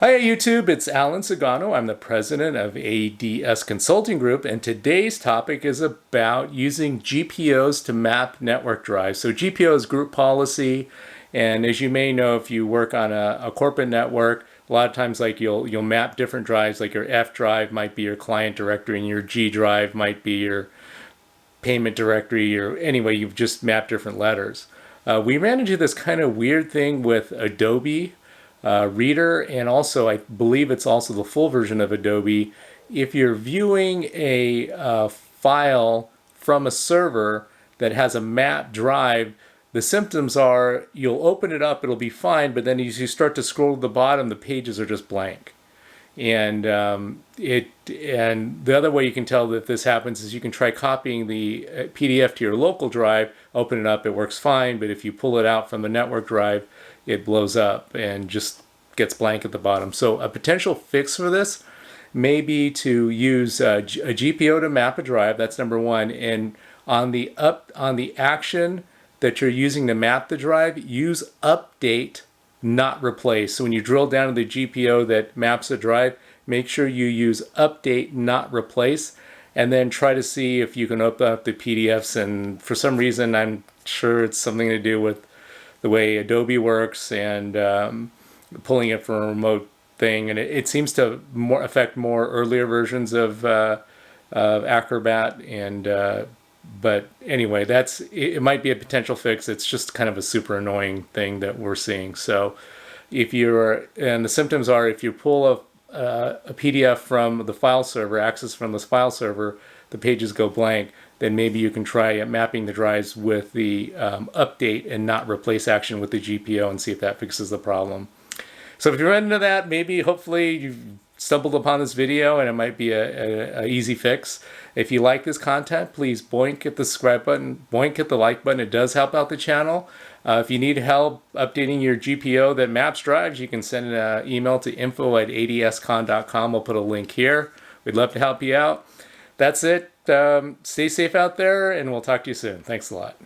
Hi YouTube, it's Alan Sagano. I'm the president of ADS Consulting Group, and today's topic is about using GPOs to map network drives. So GPO is group policy, and as you may know, if you work on a corporate network, a lot of times like you'll map different drives, like your F drive might be your client directory and your G drive might be your payment directory, or anyway, you've just mapped different letters. We ran into this kind of weird thing with Adobe Reader, and also I believe it's also the full version of Adobe. If you're viewing a file from a server that has a map drive, the symptoms are you'll open it up, it'll be fine, but then as you start to scroll to the bottom, the pages are just blank. And the other way you can tell that this happens is you can try copying the PDF to your local drive, open it up, it works fine, but if you pull it out from the network drive, it blows up and just gets blank at the bottom. So a potential fix for this may be to use a GPO to map a drive. That's number one. And on the action that you're using to map the drive, use update, not replace. So when you drill down to the GPO that maps a drive, make sure you use update, not replace, and then try to see if you can open up the PDFs. And for some reason, I'm sure it's something to do with the way Adobe works and pulling it from a remote thing. And it seems to affect more earlier versions of Acrobat. And but anyway, it might be a potential fix. It's just kind of a super annoying thing that we're seeing. So and the symptoms are if you pull a PDF from the file server, access from this file server, the pages go blank, then maybe you can try mapping the drives with the update and not replace action with the GPO and see if that fixes the problem. So if you run into that, maybe hopefully you've stumbled upon this video and it might be a easy fix. If you like this content, please boink hit the subscribe button, boink hit the like button. It does help out the channel. If you need help updating your GPO that maps drives, you can send an email to info@adscon.com. I'll put a link here. We'd love to help you out. That's it. Stay safe out there, and we'll talk to you soon. Thanks a lot.